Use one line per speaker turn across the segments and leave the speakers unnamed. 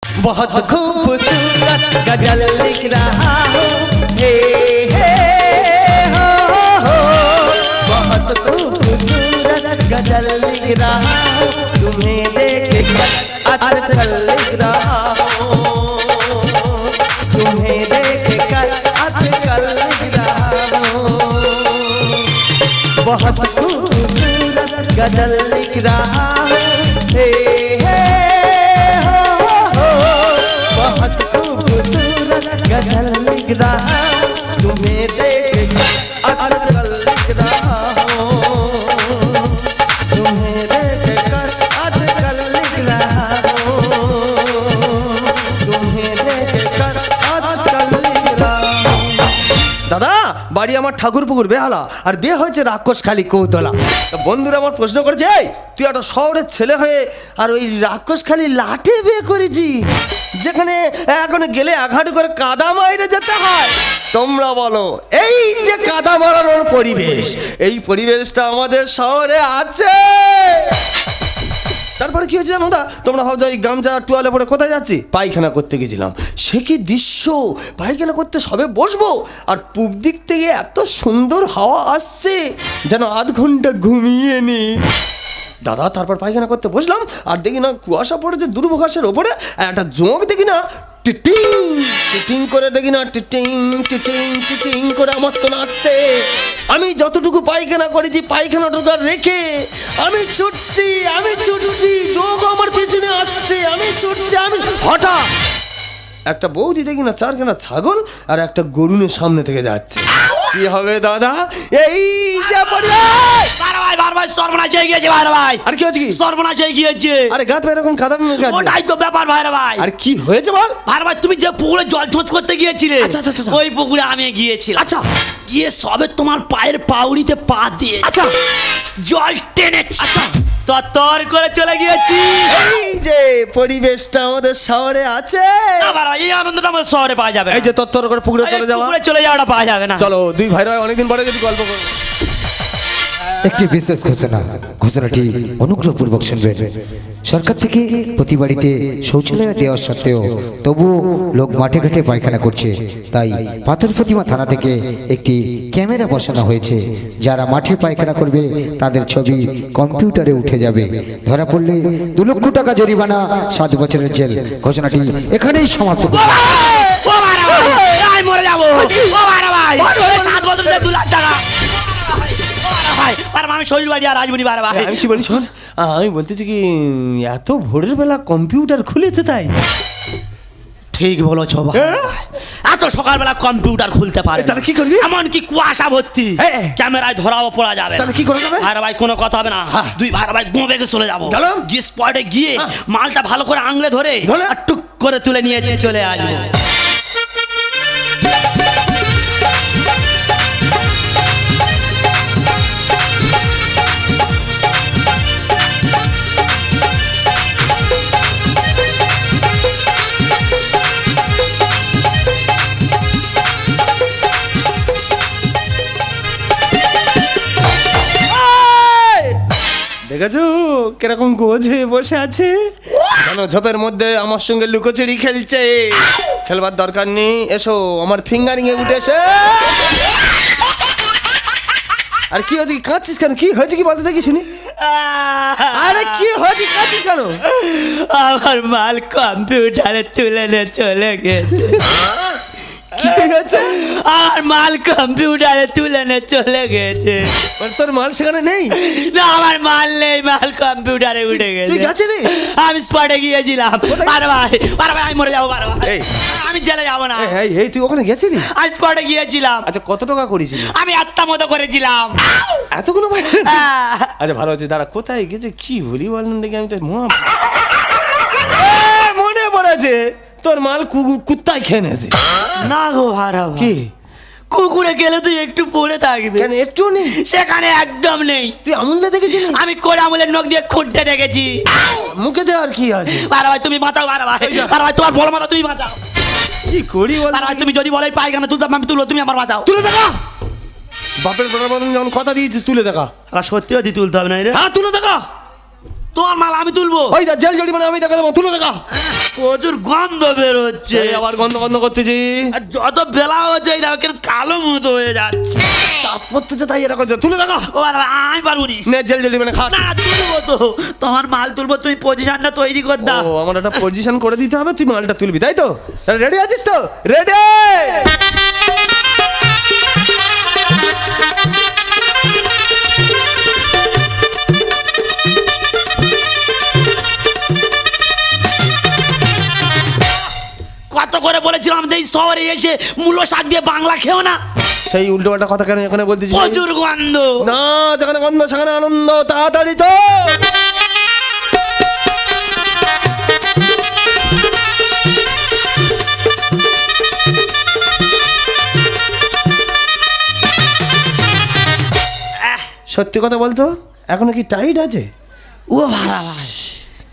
बहुत खूबसूरत गजल लिख रहा हूँ, हे हे हो, बहुत खूबसूरत गजल लिख रहा हूँ, तुम्हें देख कर आजकल लिख रहा हूँ, तुम्हें देख कर आजकल लिख रहा हूँ, बहुत खूबसूरत गजल लिख रहा हूँ, हे हे बहुत खूबसूरत गजल लिख रहा हूँ, तुम्हें देख कर आजकल लिख रहा हूँ, तुम्हें देख कर आजकल लिख रहा हूँ, तुम्हें देख कर आजकल लिख रहा हूँ। दादा বাড়ি আমার ঠাকুরপুকুর বেহালা আর বিয়ে হয়েছে রাক্ষসখালী কৌতলা। বন্ধুরা আমার প্রশ্ন করেছে, এই তুই একটা শহরের ছেলে হয়ে আর ওই রাক্ষসখালী লাটে বিয়ে করেছি, যেখানে এখন গেলে আঘাট করে কাদা মাইরে যেতে হয়। তোমরা বলো এই যে কাদা মারানোর পরিবেশ, এই পরিবেশটা আমাদের শহরে আছে? তারপরে কি হয়েছে জানো দা, তোমরা ভাবছো এই গামছা টুয়ালে পরে কোথায় যাচ্ছি? পায়খানা করতে গেছিলাম। সে কি দৃশ্য, পায়খানা করতে সবে বসবো আর পূব দিক থেকে এত সুন্দর হাওয়া আসছে যেন আধ ঘন্টা ঘুমিয়ে নি। দাদা তারপর পায়খানা করতে বসলাম আর দেখি না কুয়াশা পড়েছে দুর্ভোগাসের ওপরে, একটা জোঁক দেখি না টিটিং টিটিং করে, দেখি না টিটিং টিটিং টিটিং করে আমার তো নাচছে। আমি যতটুকু পায়খানা করেছি পায়খানাটুকু রেখে আমি ছুটছি জোঁক আমার পেছনে আসছে, আমি ছুটছি। আমি হঠাৎ একটা বৌদি দেখি না চারখানা ছাগল আর একটা গরুনের সামনে থেকে যাচ্ছে। কি হবে দাদা? এই যে
ভাই সর্বনাশ হয়ে গিয়েছে ভাই।
আর কি হচ্ছে? কি
সর্বনাশ হয়ে গিয়েছে?
আরে গাত এরকম কাদা,
ওটাই তো ব্যাপার ভাই।
আর কি হয়েছে বল
ভাই? তুমি যে পুকুরে জল ছোট করতে গিয়েছিলে,
আচ্ছা
ওই পুকুরে আমি গিয়েছিলাম।
আচ্ছা,
গিয়ে সবে তোমার পায়ের পাউড়িতে পা দিয়ে
আচ্ছা
জল টেনেছি, আচ্ছা তর করে চলে গিয়েছি।
এই যে পরিবেশটা আমাদের শহরে আছে,
এই আনন্দটা আমাদের শহরে পাওয়া যাবে।
এই যে তর করে পুকুরে চলে যাওয়াটা
পাওয়া যাবে না।
চলো দুই ভাইরা অনেকদিন পরে যদি গল্প করবো।
একটি বিশেষ ঘোষণাটি অনুগ্রহপূর্বক শুনবেন। সরকার থেকে প্রতি বাড়িতে শৌচালয় দেওয়া সত্ত্বেও তবুও লোক মাঠে ঘাটে পায়খানা করছে, তাই পাথর প্রতিমা থানা থেকে একটি ক্যামেরা বসানো হয়েছে। যারা মাঠে পায়খানা করবে তাদের ছবি কম্পিউটারে উঠে যাবে, ধরা পড়লে 2 লক্ষ টাকা জরিমানা, 7 বছরের জেল। ঘোষণাটি এখানেই সমাপ্ত।
আমি শরীর বাড়ি আর রাজমণি ভাই।
আমি কি বলি শোন, আমি বলতেছি কি এত ভোরের বেলা কম্পিউটার খুলেছে তাই?
ঠিক বলেছো ভাই, এত সকালবেলা কম্পিউটার খুলতে পারে?
তাহলে কি করবি?
এমন কি কুয়াশা ভর্তি, ক্যামেরায় ধরাও পড়া যাবে।
তাহলে কি করবে?
ভাই কোনো কথা হবে না, দুই ভাই গোবেগে চলে যাবো, গিয়ে স্পটে গিয়ে মালটা ভালো করে আংলে ধরে আর টুক করে তুলে নিয়ে চলে আসবো।
দেখেছো কিরকম গোজ হয়ে বসে আছে, কেন ঝোপের মধ্যে আমার সঙ্গে লুকোচুরি খেলছে। খেলবার দরকার নেই, এসো আমার ফিঙ্গারিং এ উঠে এসে। আর কি হয়েছে? কাঁদছিস কেন? কি হয়েছে কি বলতে দেখি শুনি। আরে কি হয়েছে, কাঁদছিস কেন?
আমার মাল কম্পিউটারে তুলে নিয়ে চলে গেছে।
কি হয়েছে?
আর মাল কম্পিউটারে তুলে নিয়ে চলে গেছে।
তোর মাল সেখানে নেই?
না আমার মাল নেই, মাল কম্পিউটারে উঠে গেছে।
তুই গেছিলি?
আমি স্পটে গিয়েছিলাম। আরে ভাই আমি মরে যাবো, আমি জেলে যাবো না।
এই তুই ওখানে গেছিলি?
আমি স্পটে গিয়েছিলাম।
আচ্ছা কত টাকা করেছিলি?
আমি 8টা মতো করেছিলাম।
এতগুলো ভাই? আচ্ছা ভালো হচ্ছে, দাঁড়া কোথায় গেছে কি বলি বলেন দেখি। আমি তো মনে পড়েছে, তোর মাল কুত্তায় খেয়ে নেছে।
না গো ভাড়া, কি কুকুরে গেলে তুই একটু পড়ে থাকবে।
কেন একটু নেই?
সেখানে একদম নেই।
তুই আমুলটা দেখেছিলি?
আমি করে আমুলের নখ দিয়ে খুঁটতে দেখেছি।
মুখে দেওয়ার কি আছে?
ভাড়া ভাই তুমি বাঁচাও, ভাড়া ভাই তোমার বড় মাথা তুমি বাঁচাও।
কি করি বল?
ভাই তুমি যদি বলে পায়খানা তুলতাম আমি তুলো, তুমি আমার বাঁচাও।
তুলে দেখা, বাপের বড় বড় যখন কথা দিয়েছিস তুলে দেখা।
আর সত্যি যদি তুলতে হবে না রে।
হ্যাঁ তুলে দেখা,
তোমার মাল আমি তুলবো।
ওই জেল জরিমানা আমি দেখা দেবো, তুলে দেখা।
প্রচুর গন্ধ বের হচ্ছে।
এই আবার গন্ধ গন্ধ করতেছি।
আর যত বেলা হচ্ছে এই দেখো কেন কালো মতো হয়ে যাচ্ছে।
তাপ করতেছে তাই এরকম তুলে রাখো।
ও বাবা, আমি পারবো নি।
নে জলদি মানে খা।
না তুলবো তো, তোমার মাল তুলবো, তুমি পজিশনটা তৈরি কর দাও।
ও আমার একটা পজিশন করে দিতে হবে, তুই মালটা তুলবি তাই তো? রেডি আছিস তো? রেডি।
কত করে বলেছিলাম আমাদের এই শহরে এসে মূলো শাক দিয়ে বাংলা খেও না।
সেই উল্টো পাল্টা কথা কেন এখানে বলতেছিস?
প্রচুর গন্ধ।
না, যেখানে গন্ধ সেখানে আনন্দ, তাড়াতাড়ি তো। সত্যি কথা বলতো, এখনো কি টাইট আছে?
ও ভাড়া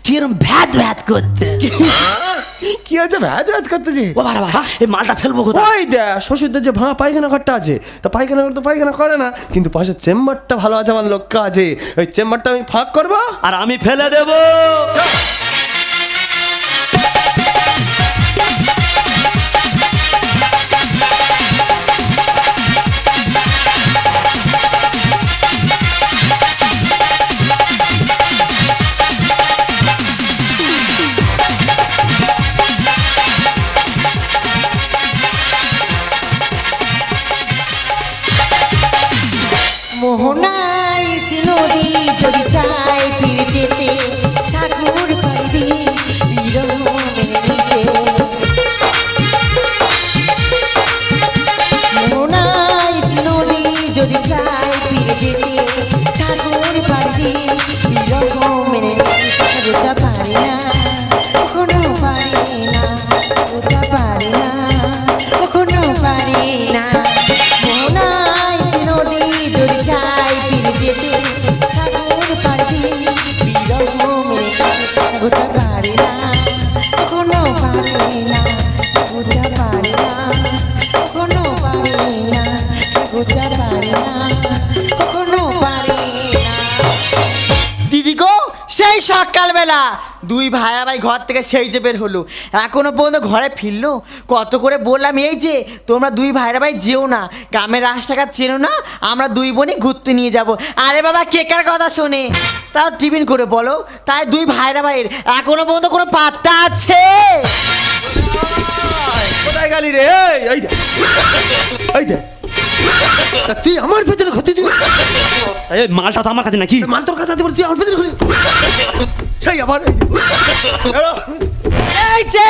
কিরম ভ্যাত ভ্যাত করতে।
কি আছে ভ্যাজ ভ্যাজ করতেছি?
ও ভাড়া এই মালটা ফেলবো কোথায়?
ওই দেখ শ্বশুরদের যে ভাঙা পায়খানা ঘরটা আছে, তা পায়খানা ঘর তো পায়খানা করে না, কিন্তু পাশে চেম্বারটা ভালো আছে, আমার লক্ষ্য আছে। ওই চেম্বারটা আমি ফাঁক করবো
আর আমি ফেলে দেবো।
মোহনাই নদী যদি চাই ফিরে যেতে, ঠাকুর বাড়ি বিরহ মেনে নিতে। মোহনাই নদী যদি চাই ফিরে যেতে, ঠাকুর বাড়ি বিরহ মেনে নিতে। যেতে পারি না, কখনো পারি না, যেতে পারি না, কখনো পারি না। মোহনাই নদী যদি চাই ফিরে যেতে, ঠাকুর বাড়ি বিরহ মেনে নিতে। যেতে পারি না, কখনো পারি না, যেতে পারি না, কখনো পারি না, যেতে পারি না, কখনো পারি না। দিদি গো, সেই সকালবেলা দুই ভাইয়া ভাই ঘর থেকে সেই যে বের হলো, এখনো পর্যন্ত ঘরে ফিরলো। কত করে বললাম এই যে তোমরা দুই ভাইরা ভাই যেও না, গ্রামের রাস্তাঘাট চেনো না, আমরা দুই বোনই ঘুরতে নিয়ে যাব। আরে বাবা কে কার কথা শোনে, তাও টিফিন করে বলো। তাই দুই ভাইরা ভাইয়ের এখনো পর্যন্ত কোনো পাত্তা আছে?
কোথায় গেলি রে? এই দে, এই দে, তুই আমার পেছনে ঘুরতেছিস?
এই মালটা তো আমার কাছে নাকি?
মাল তোর কাছে আছে বলে তুই আমার পেছনে ঘুরি? সেই আবার
এই যে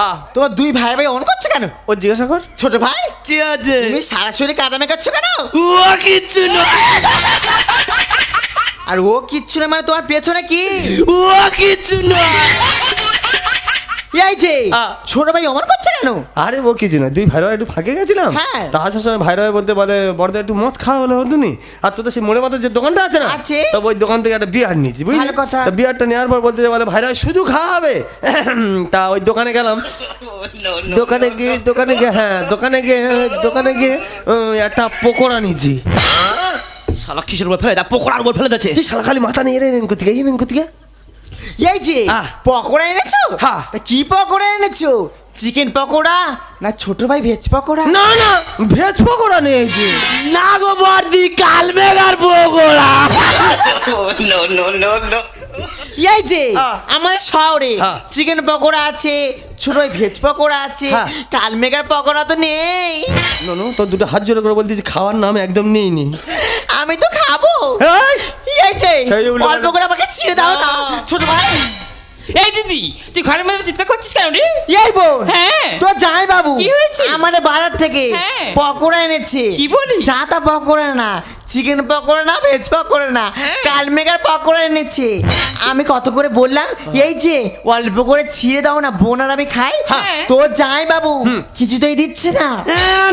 আহ।
তোমার দুই ভাই ভাই অন করছে কেন?
ও জিজ্ঞাসা কর।
ছোট ভাই
কি আছে?
তুমি সারা শরীরে কাদা মেকাচ্ছ কেন?
ও কিচ্ছু নয়,
আর ও কিচ্ছু না মানে তোমার পেছনে কি?
ও কিচ্ছু নয়।
এই যে ছোট ভাই অমর করছে কেন?
আরে ও কিছু না, দুই ভাইরা একটু ফাঁকে গেছিলাম,
হ্যাঁ।
তা আসার সময় ভাইরা বলতে বলে বড়দা একটু মদ খাওয়া হলে হতো নি। আর তোদের সেই মোড়ে মাথার যে দোকানটা আছে না,
আছে।
তো ওই দোকান থেকে একটা বিয়ার নিয়েছি, বুঝলি?
ভালো কথা।
তা বিয়ারটা নেওয়ার পর বলতে বলে ভাইরা শুধু খাওয়া হবে। তা ওই দোকানে গেলাম, দোকানে গিয়ে হ্যাঁ দোকানে গিয়ে একটা পকোড়া নিয়েছি।
শালা কিসের উপর ফেলে দা, পকোড়ার উপর ফেলে দিচ্ছে।
তুই শালা খালি মাথা নিয়ে রে কোথেকে কোথেকে।
এই যে
আহ।
পকোড়া এনেছো?
হ্যাঁ।
তা কি পকোড়া এনেছো? চিকেন পকোড়া না ছোট ভাই ভেজ পকোড়া?
না না, ভেজ পকোড়া নিয়েছি।
না গো বর্দি, কালমেঘার পকোড়া।
এই যে
আহ।
আমার শহরে
হ্যাঁ।
চিকেন পকোড়া আছে, ছোট ভাই ভেজ পকোড়া আছে,
হ্যাঁ।
কালমেঘার পকোড়া তো নেই।
ননু তোর দুটো হাত জোরে করে বলতেছি খাওয়ার নাম একদম নেই নি।
আমি তো খাবো। এই যে
সেই যে উল্টো-
অল্প করে আমাকে ছিঁড়ে দাও না ছোট ভাই।
এই দিদি, তুই ঘরের মধ্যে চিৎকার করছিস কেন রে?
এই বোন,
হ্যাঁ।
তো যাই বাবু
কি হয়েছে?
আমাদের বাজার থেকে
হ্যাঁ।
পকোড়া এনেছে।
কি বলিস?
যা তা পকোড়া না, চিকেন পকোড়া না, ভেজ পকোড়া না,
হ্যাঁ।
কালমেঘার পকোড়া এনেছে। আমি কত করে বললাম এই যে অল্প করে ছিঁড়ে দাও না, বোন আর আমি খাই।
হ্যাঁ।
তো যাই বাবু কিছুতেই দিচ্ছে না।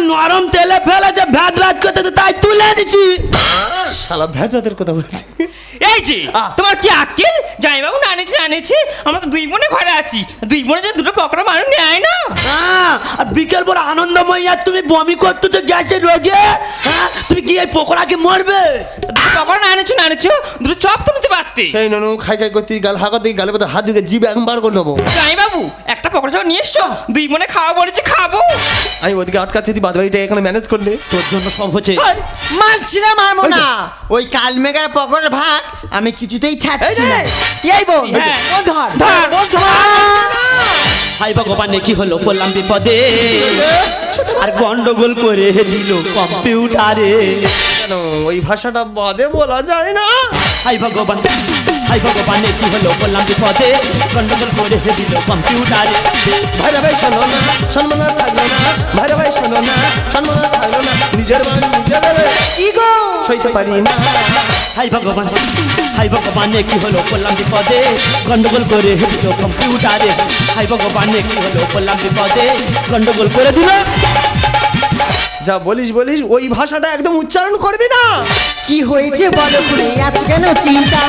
নরম তেলে ফেলে যে ভ্যাত ভ্যাত করতে, তাই তুলে নিচ্ছি।
শালা ভ্যাজ ভাতের কথা বলছি।
এই যে তোমার কি আক্কেল জামাইবাবু না আনেছে আমরা তো দুই বোনে ঘরে আছি দুই বোনে যে দুটো পকড়া মানুষ নেয় না
আর বিকেল বড় আনন্দময় আর তুমি বমি করতে তো গেছে রোগে হ্যাঁ তুমি কি এই পকোড়াকে মরবে
দুটো পকড়া না আনেছো দুটো চপ তো নিতে পারতে
সেই ননু খাই খাই করতে গাল হাঁকা দিয়ে গালে মধ্যে হাত ঢুকে জিভে একবার করে নেবো।
জামাইবাবু একটা পকড়া চপ নিয়ে এসছো দুই বোনে খাওয়া বলেছে খাবো
আমি ওদিকে আটকাচ্ছি তুই বাদ বাড়িটা এখানে ম্যানেজ করলে
তোর জন্য সব হচ্ছে
মারছি না মারবো না ওই কালমেঘার পকড়ের ভাগ আমি কিছুতেই ছাড়ছি না এই বোন
হ্যাঁ।
ও ধর
ধর।
ও ধর
হাই ভগবানে কি হলো বললাম বিপদে আর গন্ডগোল করে দিল কম্পিউটারে
কেন ওই ভাষাটা বাদে বলা যায় না?
হাই ভগবানে কি হলো বললাম বিপদে গন্ডগোল করে দিল কম্পিউটারে
ভাইরা ভাই শোনো না সম্মান আর থাকলো না ভাইরা ভাই শোনো না সম্মান আর থাকলো না নিজের মান নিজের
কি গো
সইতে পারি না।
হাই ভগবানে কি হলো বললাম বিপদে গন্ডগোল করে দিল কম্পিউটারে হাই ভগবানে কি হলো বললাম বিপদে গন্ডগোল করে দিল
যা বলিস ওই ভাষাটা একদম উচ্চারণ করবি না।
কি হয়েছে বলো করে আজ কেন চিন্তা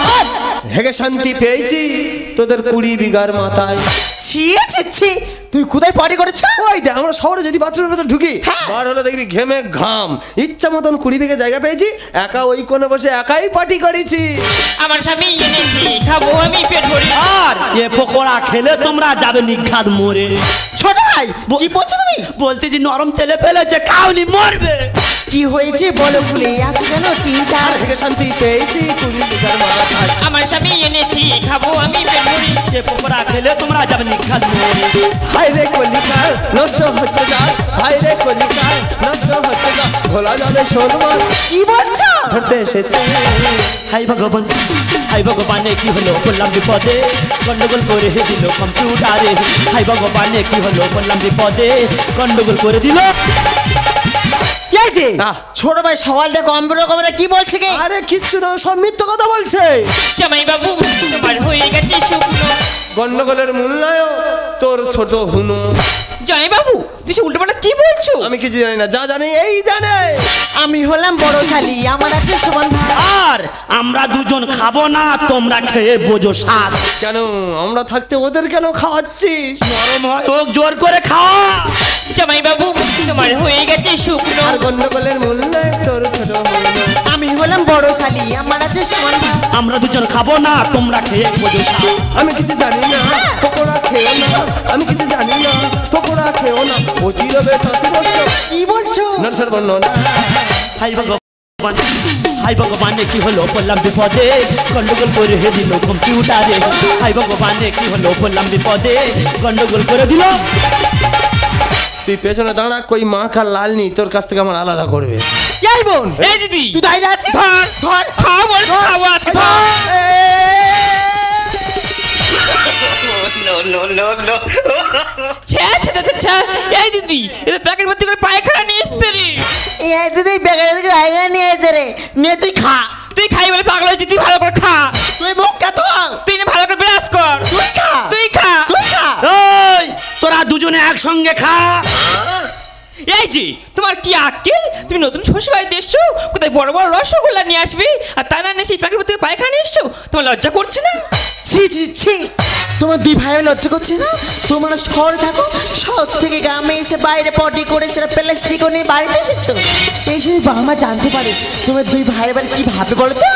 হেগে শান্তি পেয়েছি তোদের 20 বিঘার মাথায়।
ছি ছি ছি তুই কোথায় পার্টি করেছ
ওই দেখ আমরা শহরে যদি বাথরুমের ভেতর ঢুকি বার হলে দেখবি ঘেমে ঘাম ইচ্ছা মতন 20 বিঘা জায়গা পেয়েছি একা ওই কোণে বসে একাই পার্টি করেছি।
আমার স্বামী এনেছি খাবো আমি পেট ভরে
আর এ পকোড়া খেলে তোমরা যাবে নিঘাত মরে
ছোট ভাই কি বলছো তুমি
বলতে যে নরম তেলে ফেলেছে খাওনি মরবে
কি হয়েছে বলো করে আজ কেন চিন্তা
আর হেগে শান্তি পেয়েছি 20 বিঘার মাথায়।
আমার স্বামী এনেছি খাবো আমি পেট ভরে
এ পকোড়া খেলে তোমরা যাবে নিঘাত মরে
হাই রে কলিকা নষ্ট হচ্ছে যা হাই রে কলিকা নষ্ট হচ্ছে যা ভোলা যাবে সোনমার
কি বলছো
ধরতে এসেছে।
হাই ভগবানে কি হলো বললাম বিপদে গন্ডগোল করে দিল কম্পিউটারে হাই ভগবানে কি হলো বললাম বিপদে গন্ডগোল করে দিল
কি আছে
আহ।
ছোট ভাই সওয়াল দেখো কম্পিউটার কি বলছে কি
আরে কিচ্ছু না সব মিথ্যা কথা বলছে।
জামাইবাবু তোমার হয়ে গেছে শুকনো
গন্ডগোলের মূল্যায়ন তোর ছোট হুনু।
জামাইবাবু তুই উল্টো পাল্টা কি বলছো
আমি কিছু জানি না যা জানি এই জানে।
আমি হলাম বড় শালি আমার আছে সমান ভাগ
আর আমরা দুজন খাবো না তোমরা খেয়ে বোঝো স্বাদ
কেন আমরা থাকতে ওদের কেন খাওয়াচ্ছিস?
নরম হয় হোক জোর করে খাওয়া
জামাইবাবু তোমার হয়ে গেছে শুকনো
আর গন্ডগোলের মূল্যায়ন তোর ছোট হুনু।
আমি হলাম বড় শালি আমার আছে সমান ভাগ
আমরা দুজন খাবো না তোমরা খেয়ে বোঝো স্বাদ
আমি কিছু জানি না পকোড়া খেও না আমি কিছু জানি না পকোড়া খেও না অতিরবে তাতে বসো
কি বলছো
নরসর বন্ন না।
হাই ভগবানে কি হলো বললাম বিপদে গন্ডগোল করে দিল কম্পিউটারে হাই ভগবানে কি হলো বললাম বিপদে গন্ডগোল করে দিল
তুই পেছনে দাঁড়া কই মাখা লাল নি তোর কাছ থেকে আমার আলাদা করবে।
এই বোন
এই দিদি
তুই দাঁড়িয়ে আছিস
ধর ধর খাও বল খাওয়া আছে এই দিদি এটা প্যাকেট ভর্তি করে পায়খানা নিয়ে এসছে রে
এই দিদি বেগে দিকে আইগা নিয়ে এসে রে নিয়ে তুই খা
তুই খাই বলে পাগল হয়েছিস তুই ভালো করে খা
তুই মুখ কা তো
তুই না ভালো করে ব্রাশ কর
তুই খা
তুই খা
তুই খা
ওই তোরা দুজনে একসঙ্গে খা
এই যে তোমার কি আক্কেল তুমি নতুন শ্বশুর বাড়িতে এসছো কোথায় বড় বড় রসগোল্লা নিয়ে আসবে আর তা না নিয়ে সেই প্যাকেট ভর্তি পায়খানা এসছো তোমার লজ্জা করছে না
ছি ছি ছি তোমার দুই ভাই লজ্জা করছে না তোমরা শহরে থাকো শহর থেকে গ্রামে এসে বাইরে পটি করে সেটা প্লাস্টিক নিয়ে বাড়িতে এসেছো এই সময় বাবা মা জানতে পারে তোমার দুই ভাই বাড়ি কি ভাবে বলো তো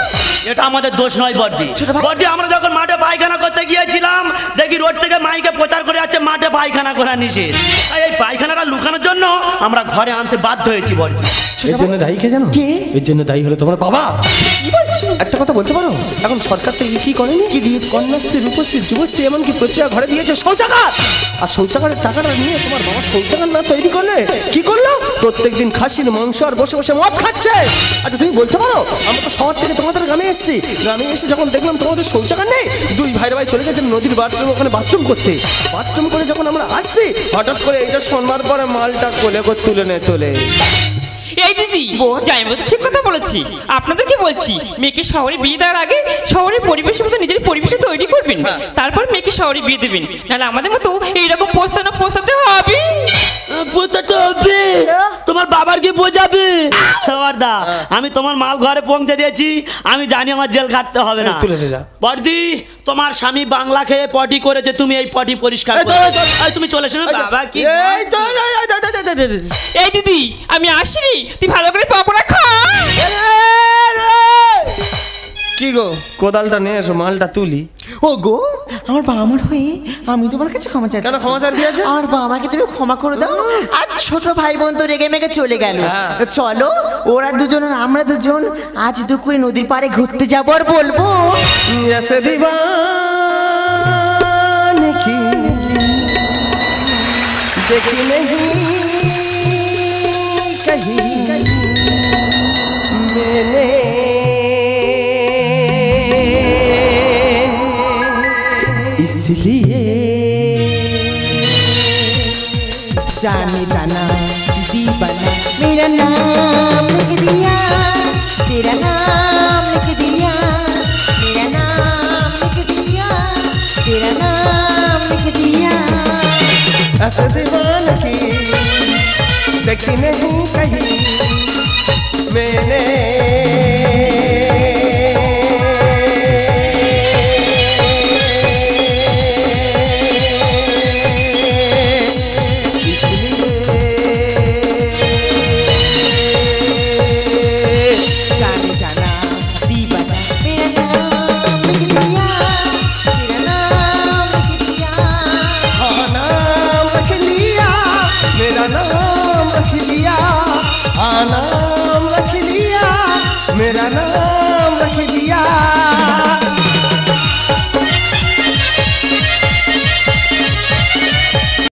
এটা আমাদের দোষ নয় বড়দি বড়দি আমরা যখন মাঠে পায়খানা করতে গিয়েছিলাম দেখি রোড থেকে মাইকে প্রচার করে যাচ্ছে মাঠে পায়খানা করা নিষেধ আর এই পায়খানাটা লুকানোর জন্য আমরা ঘরে আনতে বাধ্য হয়েছি বড়দি
এর জন্য দায়ী কে জানো?
কে?
এর জন্য দায়ী হলো তোমার বাবা।
কি বলছো
একটা কথা বলতে পারো এখন সরকার থেকে কি করেনি কি দিয়েছে কন্যাশ্রী রূপশ্রী যুবশ্রী এমনকি প্রতিটা ঘরে দিয়েছে শৌচাগার আর শৌচাগারের টাকাটা নিয়ে তোমার বাবা শৌচাগার না তৈরি করলে কি করলো প্রত্যেকদিন খাসির মাংস আর বসে বসে মদ খাচ্ছে। আচ্ছা তুমি বলতে পারো আমরা তো শহর থেকে তোমাদের গ্রামে এসেছি গ্রামে এসে যখন দেখলাম তোমাদের শৌচাগার নেই দুই ভাই ভাই চলে গেছেন নদীর বাথরুম ওখানে বাথরুম করতে বাথরুম করে যখন আমরা আসছি হঠাৎ করে এইটা শোনবার পরে মালটা কোলে করে তুলে নিয়ে চলে
এই দিদি জামাইবাবু তো ঠিক কথা বলেছি আপনাদেরকে বলছি মেয়েকে শহরে বিয়ে দেওয়ার আগে শহরের পরিবেশের মতো নিজের পরিবেশে তৈরি করবেন তারপর মেয়েকে শহরে বিয়ে দেবেন নাহলে আমাদের মতো এইরকম পোস্তাতে হবে
বুঝতে তো হবে তোমার বাবার কি বোঝাবে বর্দা আমি তোমার মাল ঘরে পৌঁছে দিয়েছি, আমি জানি আমার জেল খাটতে হবে না।
তুলে দে যা।
বর্দি তোমার স্বামী বাংলা খেয়ে পটি করেছে, তুমি এই পটি পরিষ্কার
এই তো,
করো।
এই তো।
এই তুমি চলে এসো। বাবা কি
এই তো,
এই দিদি আমি আসিনি, তুই ভালো করে পকোড়া খা।
কি গো, কোদালটা নিয়ে এসো, মালটা তুলি।
ও গো, আমার বাবা মার হয়ে আমি তোমার কাছে ক্ষমা চাচ্ছি।
কেন ক্ষমা চার দিয়েছে?
আর বাবাকে তুমি ক্ষমা করে দাও। আর ছোট ভাই বোন তো রেগে মেগে চলে গেল। চলো ওরা দুজন আর আমরা দুজন আজ দুপুরে নদীর পাড়ে ঘুরতে যাবো আর বলবো
ऐसे दीवाने की देखी नहीं कहीं मैंने इसलिए
जाने जाना दीवाना मेरा नाम लिख दिया, तेरा नाम लिख दिया, मेरा नाम लिख दिया, तेरा नाम लिख दिया।
ऐसे दीवाने की देखी नहीं कहीं मैंने
जाने जाना दीवाना मेरा नाम लिख दिया, तेरा नाम लिख दिया।
हाँ, नाम रख लिया, मेरा नाम रख लिया, हाँ, नाम रख लिया, मेरा नाम रख लिया।